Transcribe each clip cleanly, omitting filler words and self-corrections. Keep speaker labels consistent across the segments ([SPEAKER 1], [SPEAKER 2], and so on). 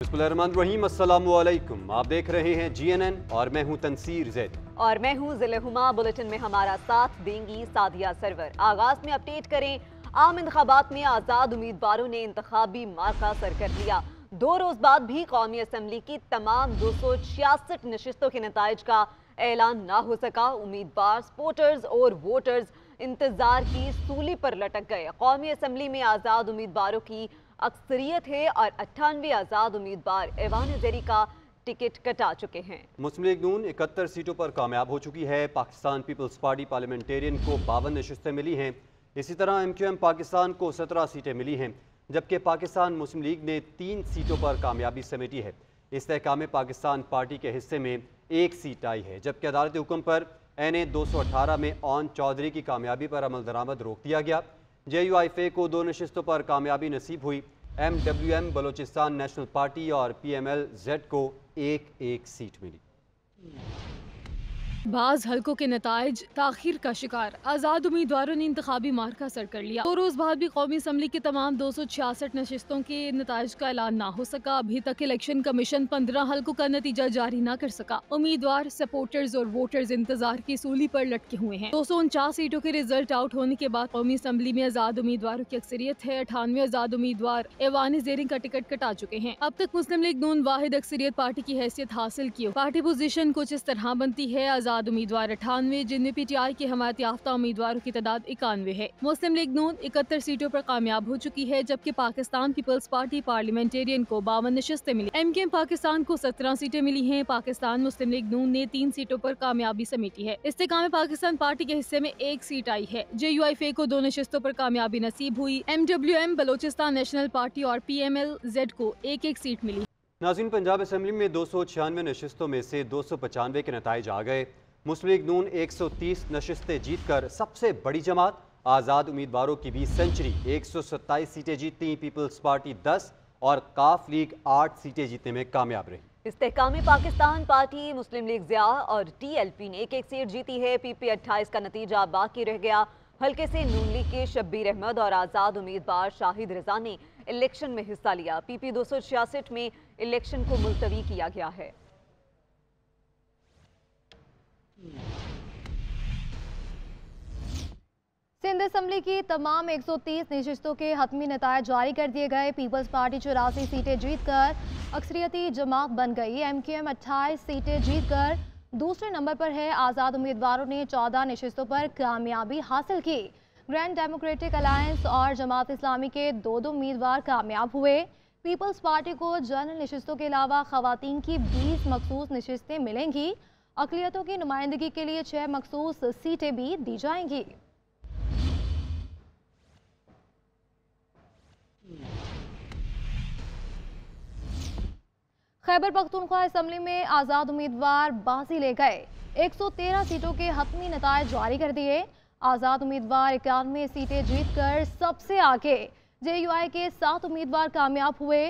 [SPEAKER 1] बिस्मिल्लाहिर्रहमानिर्रहीम, अस्सलामुअलैकुम। आप देख रहे हैं GNN और मैं हूं तनसीर ज़ैद।
[SPEAKER 2] और मैं हूं ज़िले-हुमा। बुलेटिन में हमारा साथ देंगी सादिया सरवर। आगाज में अपडेट करें। आम इंतखाबात में आज़ाद उम्मीदवारों ने इंतखाबी मार्का सर कर लिया। 2 रोज बाद भी कौमी असम्बली की तमाम 266 नशिस्तों के नताइज का ऐलान ना हो सका। उम्मीदवार, सपोर्टर्स और वोटर्स इंतजार की सूली पर लटक गए। कौमी असम्बली में आज़ाद उम्मीदवारों की अक्सरियत है और 98 आज़ाद उम्मीदवार ऐवान ज़ेरी का टिकट कटा चुके हैं।
[SPEAKER 1] मुस्लिम लीग नून 71 सीटों पर कामयाब हो चुकी है। पाकिस्तान पीपल्स पार्टी पार्लियामेंटेरियन को 52 नशिस्तें मिली हैं। इसी तरह MQM पाकिस्तान को 17 सीटें मिली हैं, जबकि पाकिस्तान मुस्लिम लीग ने 3 सीटों पर कामयाबी समेटी है। इस्तेहकाम पाकिस्तान पार्टी के हिस्से में 1 सीट आई है, जबकि अदालती हुक्म पर NA 218 में ओन चौधरी की कामयाबी पर अमल दरामद रोक दिया गया। JUIFA को 2 नशिस्तों पर कामयाबी नसीब हुई। MWM बलोचिस्तान नेशनल पार्टी और PML-Z को 1-1 सीट मिली।
[SPEAKER 3] बाज़ हलकों के नताइज ताखीर का शिकार, आज़ाद उम्मीदवारों ने इंतखाबी मार्का सर कर लिया। 2 रोज बाद भी कौमी असम्बली की तमाम 266 नशिस्तों के नताइज का ऐलान ना हो सका। अभी तक इलेक्शन कमीशन 15 हलकों का नतीजा जारी ना कर सका। उम्मीदवार, सपोर्टर्स और वोटर्स इंतजार की सूली पर लटके हुए हैं। 249 सीटों के रिजल्ट आउट होने के बाद कौमी असम्बली में आज़ाद उम्मीदवारों की अक्सरियत है। 98 आज़ाद उम्मीदवार ऐवान ज़ेरी का टिकट कटा चुके हैं। अब तक मुस्लिम लीग नून वाहिद अक्सरियत पार्टी की हैसियत हासिल की। पार्टी पोजीशन कुछ इस तरह बनती है। आज़ाद उम्मीदवार 98, जिनमें PTI की हमायत याफ्ता उम्मीदवारों की तादाद 91 है। मुस्लिम लीग नून 71 सीटों पर कामयाब हो चुकी है, जबकि पाकिस्तान पीपल्स पार्टी पार्लियामेंटेरियन को 52 नशिस्तें मिली। MQM पाकिस्तान को 17 सीटें मिली हैं। पाकिस्तान मुस्लिम लीग नून ने 3 सीटों पर कामयाबी समेटी है। इस्तेहकाम पाकिस्तान पार्टी के हिस्से में 1 सीट आई है। JUIFA को 2 नशिस्तों पर कामयाबी नसीब हुई। MWM बलोचिस्तान नेशनल पार्टी और PML-Z को 1-1 सीट मिली।
[SPEAKER 1] नाज़रीन, पंजाब असम्बली में 296 नशिस्तों में से 295 के नताइज आ गए। मुस्लिम लीग नून 130 नशिस्तें जीतकर सबसे बड़ी जमात। आज़ाद उम्मीदवारों की भी सेंचुरी, 127 सीटें जीती। पीपल्स पार्टी 10 और काफ लीग 8 सीटें जीतने में कामयाब रही।
[SPEAKER 2] इस्तेहकाम पाकिस्तान पार्टी, मुस्लिम लीग ज़िया और TLP ने 1-1 सीट जीती है। PP 28 का नतीजा बाकी रह गया। हल्के से नून लीग के शब्बीर अहमद और आज़ाद उम्मीदवार शाहिद रजा ने इलेक्शन में हिस्सा लिया। PP 266 में इलेक्शन को मुलतवी किया गया है।
[SPEAKER 4] सिंध असम्बली की तमाम 130 नशिस्तों के हतमी नतायज जारी कर दिए गए। पीपल्स पार्टी 84 सीटें जीतकर अक्सरियती जमात बन गई। MQM 28 सीटें जीतकर दूसरे नंबर पर है। आज़ाद उम्मीदवारों ने 14 नशिस्तों पर कामयाबी हासिल की। ग्रैंड डेमोक्रेटिक अलायंस और जमात इस्लामी के 2 उम्मीदवार कामयाब हुए। पीपल्स पार्टी को जनरल नशिस्तों के अलावा खवातीन की 20 मखसूस नशिस्तें मिलेंगी। अक़लियतों की नुमाइंदगी के लिए 6 मखसूस सीटें भी दी जाएंगी। खैबर पख्तूनख्वा असम्बली में आज़ाद उम्मीदवार बाजी ले गए। 113 सीटों के हतमी नतायज जारी कर दिए। आज़ाद उम्मीदवार 91 सीटें जीतकर सबसे आगे। JUI के 7 उम्मीदवार कामयाब हुए।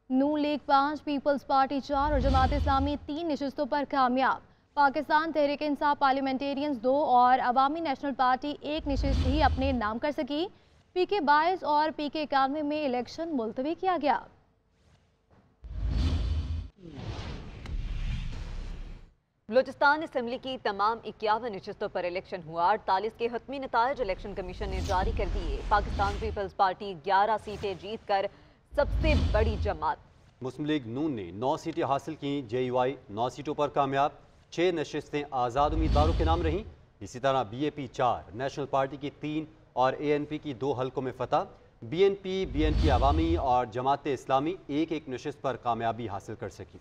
[SPEAKER 4] नून लीग 5, पीपल्स पार्टी 4 और जमात इस्लामी 3 नशिस्तों पर कामयाब। पाकिस्तान तहरीक इंसाफ पार्लियामेंटेरियंस 2 और अवामी नेशनल पार्टी 1 नशिस्त ही अपने नाम कर सकी। PK 22 और PK 91 में इलेक्शन मुलतवी किया गया।
[SPEAKER 2] बलोचिस्तान असम्बली की तमाम 51 नशिस्तों पर इलेक्शन हुआ। 48 के हतमी नताइज इलेक्शन कमीशन ने जारी कर दिए। पाकिस्तान पीपल्स पार्टी 11 सीटें जीतकर सबसे बड़ी जमात।
[SPEAKER 1] मुस्लिम लीग नून ने 9 सीटें हासिल की। JUI 9 सीटों पर कामयाब। 6 नशिस्तें आज़ाद उम्मीदवारों के नाम रहीं। इसी तरह BAP 4, नेशनल पार्टी की 3 और ANP की 2 हलकों में फतह। BNP अवामी और जमात इस्लामी 1-1 नशिस्त पर कामयाबी हासिल कर सकी।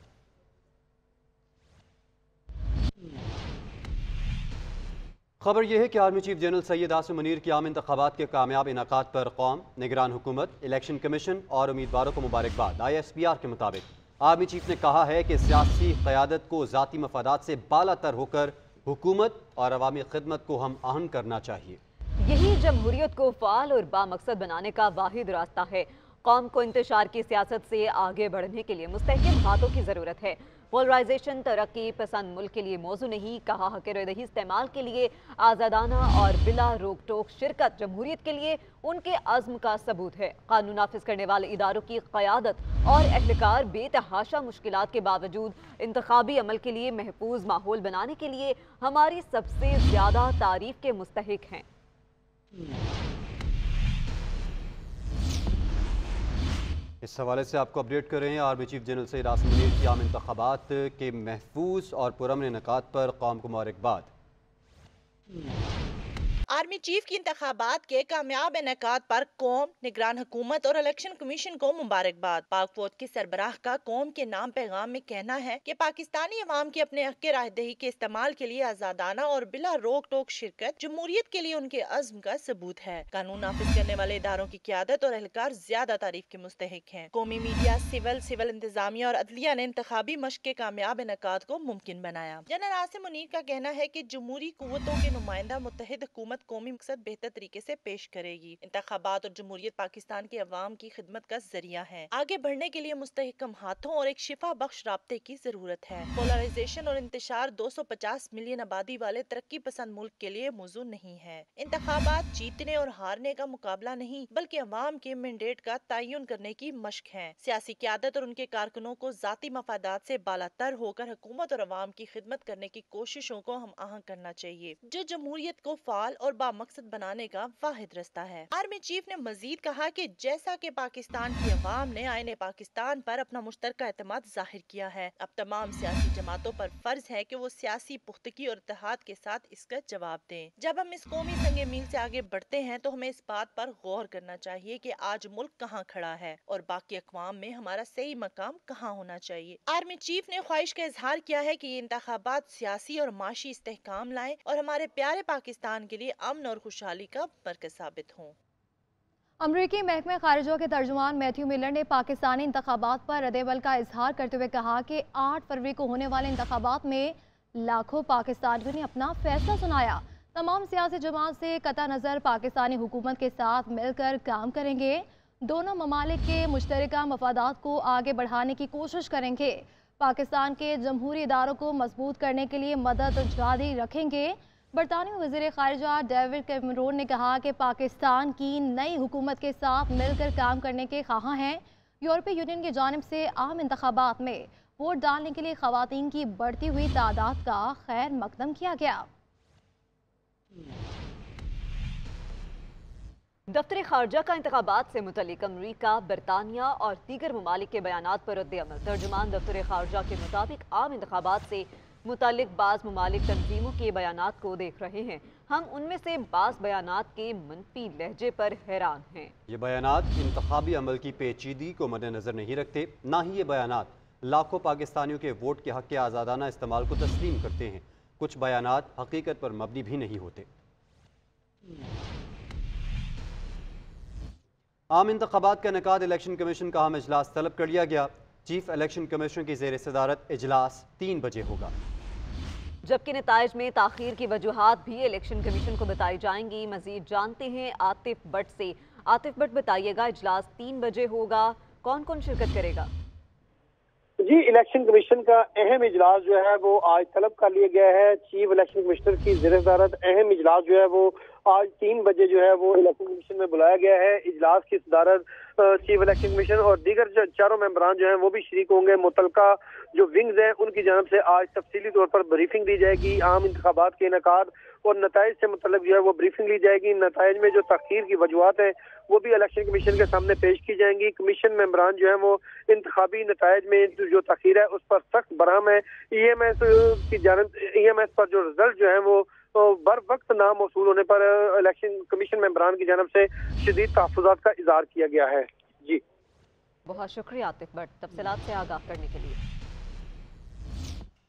[SPEAKER 1] खबर यह है कि army chief general Syed Asim Munir की आम इंतखाबात के कामयाब इनाकात पर कौम, निगरान हुकूमत, इलेक्शन कमीशन और उम्मीदवारों को मुबारकबाद। ISPR के मुताबिक आर्मी चीफ ने कहा है कि सियासी क़यादत को ज़ाती मफादात से बालातर होकर हुकूमत और अवामी खिदमत को हम आहन करना चाहिए।
[SPEAKER 2] यही जमहूरियत को फ़ाल और बामकसद बनाने का वाहिद रास्ता है। कौम को इंतशार की सियासत से आगे बढ़ने के लिए मुस्तहकम हाथों की ज़रूरत है। पोलराइजेशन तरक्की पसंद मुल्क के लिए मौजू नहीं, कहा हक़ रदही इस्तेमाल के लिए आज़ादाना और बिला रोक टोक शिरकत जमहूरियत के लिए उनके अज़्म का सबूत है। कानून नाफिज करने वाले इदारों की क़यादत और एहलकार बेतहाशा मुश्किलात के बावजूद इंतखाबी अमल के लिए महफूज माहौल बनाने के लिए हमारी सबसे ज़्यादा तारीफ के मुस्तहिक हैं।
[SPEAKER 1] इस हवाले से आपको अपडेट कर रहे हैं army chief general Syed Asim Munir की आम इंतखाबात के महफूज और पुरअमन इनेकाद पर कौम को मुबारकबाद।
[SPEAKER 5] आर्मी चीफ की इंतखाबात के कामयाब इनेकाद पर कौम, निगरान हुकूमत और इलेक्शन कमीशन को मुबारकबाद। पाक फौज के सरबराह का कौम के नाम पैगाम में कहना है कि पाकिस्तानी अवाम की अपने हक़ राहदही के इस्तेमाल के लिए आज़ादाना और बिला रोक टोक शिरकत जमहूरियत के लिए उनके अज़्म का सबूत है। कानून नाफिज करने वाले इदारों की क़यादत और एहलकार ज्यादा तारीफ के मुस्तहिक हैं। कौमी मीडिया, सिविल इंतजामिया और अदलिया ने इंतखाबी मशक़ के कामयाब इनेकाद को मुमकिन बनाया। जनरल आसिम मुनीर का कहना है कि जमहूरी कुव्वतों के नुमाइंदा मुत्तहिद हुकूमत कौमी मकसद बेहतर तरीके से पेश करेगी। इंतखाबात और जमहूरियत पाकिस्तान के अवाम की खिदमत का जरिया है। आगे बढ़ने के लिए मुस्तहकम हाथों और एक शिफा बख्श राब्ते की जरूरत है। पोलराइजेशन और इंतशार 250 मिलियन आबादी वाले तरक्की पसंद मुल्क के लिए मौजू नहीं है। इंतखाबात जीतने और हारने का मुकाबला नहीं बल्कि अवाम के मैंडेट का तयन करने की मशक है। सियासी क़यादत और उनके कारकुनों को जाती मफादात से बालातर होकर हुकूमत और अवाम की खिदमत करने की कोशिशों को हम आहंग करना चाहिए, जो जमहूरियत को फाल और बामकसद बनाने का वाहिद रास्ता है। आर्मी चीफ ने मजीद कहा कि जैसा कि पाकिस्तान की अवाम ने आईने पाकिस्तान पर अपना मुश्तरका एतमाद जाहिर किया है, अब तमाम सियासी जमातों पर फर्ज है कि वो सियासी पुख्तगी और इत्तेहाद के साथ इसका जवाब दें। जब हम इस कौमी संगे मील से आगे बढ़ते हैं तो हमें इस बात पर गौर करना चाहिए कि आज मुल्क कहाँ खड़ा है और बाकी अक़वाम में हमारा सही मकाम कहाँ होना चाहिए। आर्मी चीफ ने ख्वाहिश का इजहार किया है कि ये इंतखाबात सियासी और माशी इस्तेहकाम लाएं और हमारे प्यारे पाकिस्तान के लिए अमन और खुशहाली का मरकज साबित हों।
[SPEAKER 4] अमरीकी महकमे खारिजा के तर्जुमान मैथ्यू मिलर ने पाकिस्तानी इंतखाबात पर रद्द-ए-अमल का इजहार करते हुए कहा कि 8 फरवरी को होने वाले इंतखाबात में लाखों पाकिस्तानियों ने अपना फैसला सुनाया। तमाम सियासी जमात से कता नज़र पाकिस्तानी हुकूमत के साथ मिलकर काम करेंगे। दोनों ममालिक के मुश्तरका मफादात को आगे बढ़ाने की कोशिश करेंगे। पाकिस्तान के जमहूरी इदारों को मजबूत करने के लिए मदद जारी रखेंगे। बरतानवी वज़ीर ख़ारिजा डेविड कैमरून ने कहा कि पाकिस्तान की नई हुकूमत के साथ मिलकर काम करने के ख़्वाहां हैं। यूरोपीय यूनियन की जानिब से आम इंतखाबात में वोट डालने के लिए ख़वातीन की बढ़ती हुई तादाद का खैर मकदम किया गया।
[SPEAKER 2] दफ्तर खारजा का इंतखाबात से मुतल्लिक अमरीका, बरतानिया और दीगर ममालिक के बयानात पर रद्द-ए-अमल। तर्जुमान दफ्तर खारजा के मुताबिक आम इंतखाबात से मुतालिक बाज़ ममालिक तंजीमों के बयानात को देख रहे हैं। हम उनमें से बाज़ बयानात के मनफी लहजे पर हैरान हैं।
[SPEAKER 1] ये बयानात इंतखाबी अमल की पेचीदगी को मद्देनज़र नहीं रखते, ना ही ये बयानात लाखों पाकिस्तानियों के वोट के हक़ के आज़ादाना इस्तेमाल को तस्लीम करते हैं। कुछ बयानात हकीकत पर मबनी भी नहीं होते। आम इंतखाबात का इनेकाद इलेक्शन कमीशन का अहम इजलास तलब कर लिया गया। चीफ इलेक्शन कमीशन की ज़ेर सदारत इजलास 3 बजे होगा,
[SPEAKER 2] जबकि नताइज में ताखीर की वजूहात भी इलेक्शन कमीशन को बताई जाएंगी। मजीद जानते हैं आतिफ भट्ट से। आतिफ भट्ट, बताइएगा, इजलास 3 बजे होगा, कौन कौन शिरकत करेगा?
[SPEAKER 6] जी, इलेक्शन कमीशन का अहम इजलास जो है वो आज तलब कर लिया गया है। चीफ इलेक्शन कमिश्नर की ज़ेर सदारत अहम इजलास जो है वो आज 3 बजे जो है वो इलेक्शन कमीशन में बुलाया गया है। इजलास की सदारत चीफ इलेक्शन कमीशन और दीगर जो चारों मेंबरान जो हैं वो भी शरीक होंगे। मुतलका जो विंग्स हैं उनकी जानब से आज तफसीली तौर पर ब्रीफिंग दी जाएगी। आम इंतखाबात के इनेकाद और नताइज से मुतल्लिक जो है वो ब्रीफिंग ली जाएगी। नताइज में जो तखीर की वजूहात हैं वो भी इलेक्शन कमीशन के सामने पेश की जाएंगी। कमीशन मेंबरान जो है वो इंतखाबी नताइज में जो तखीर है उस पर सख्त बरहम है। EMS पर जो रिजल्ट जो है वो बर वक्त नामौसूल होने पर इलेक्शन कमीशन मेंबरान की जानब से शदीद तहफ़्फ़ुज़ात का इज़हार किया गया है। जी,
[SPEAKER 2] बहुत शुक्रिया आतिफ भट्ट, तफसीलात से आगाह करने के लिए।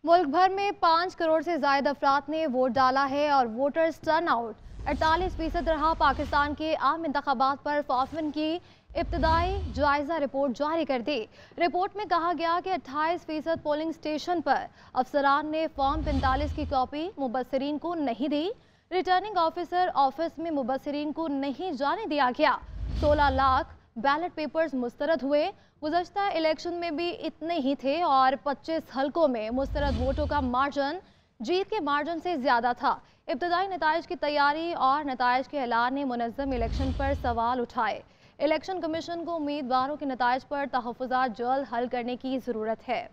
[SPEAKER 4] मुल्क भर में 5 करोड़ से ज़ायद अफराद ने वोट डाला है और वोटर्स टर्न आउट 48% रहा। पाकिस्तान के आम इंतखाबात पर फाफिन की इब्तदाई जायजा रिपोर्ट जारी कर दी। रिपोर्ट में कहा गया कि 28% पोलिंग स्टेशन पर अफसरान ने फॉर्म 45 की कॉपी मुबस्सिरीन को नहीं दी। रिटर्निंग ऑफिसर ऑफिस में मुबस्सिरीन को नहीं जाने दिया गया। 16 लाख बैलेट पेपर्स मुस्तरद हुए। गुज़श्ता इलेक्शन में भी इतने ही थे और 25 हलकों में मुस्तरद वोटों का मार्जिन जीत के मार्जिन से ज़्यादा था। इब्तदाई नताइज की तैयारी और नताइज के ऐलान ने मुनज़्ज़म इलेक्शन पर सवाल उठाए। इलेक्शन कमीशन को उम्मीदवारों के नताइज पर तहफ़्फ़ुज़ात जल्द हल करने की ज़रूरत है।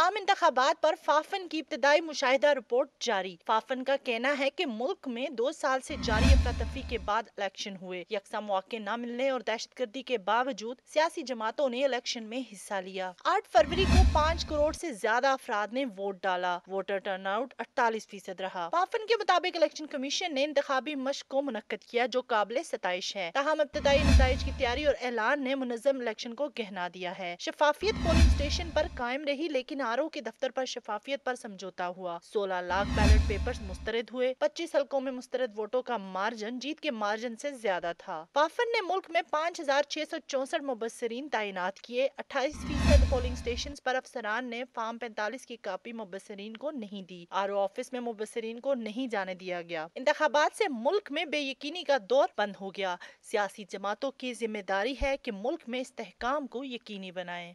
[SPEAKER 5] आम इंतखाबात पर फाफन की इब्तदाई मुशाहिदा रिपोर्ट जारी। फाफन का कहना है कि मुल्क में 2 साल से जारी अफरा-तफरी के बाद इलेक्शन हुए। यकसा मौके न मिलने और दहशतगर्दी के बावजूद सियासी जमातों ने इलेक्शन में हिस्सा लिया। 8 फरवरी को 5 करोड़ से ज्यादा अफराद ने वोट डाला। वोटर टर्नआउट 48% रहा। फाफन के मुताबिक इलेक्शन कमीशन ने इंतखाबी मशक को मुनक्कद किया जो काबिल सताइश है। ताहम इब्तदाई नताइज की तैयारी और ऐलान ने मुनज़्ज़म इलेक्शन को गहना दिया है। शफाफियत पोलिंग स्टेशन पर कायम रही, लेकिन आरओ के दफ्तर पर शफाफियत पर समझौता हुआ। 16 लाख बैलेट पेपर्स मुस्तरद हुए। 25 हलकों में मुस्तरद वोटों का मार्जिन जीत के मार्जिन से ज्यादा था। फाफन ने मुल्क में 5664 मुबस्सिरीन तैनात किए। 28% पोलिंग स्टेशन पर अफसरान ने फार्म 45 की कापी मुबस्सिरीन को नहीं दी। आरओ ऑफिस में मुबस्सिरीन को नहीं जाने दिया गया। इंतखाबात से मुल्क में बेयकीनी का दौर बंद हो गया। सियासी जमातों की जिम्मेदारी है कि मुल्क में इस्तेहकाम को यकीनी बनाएं।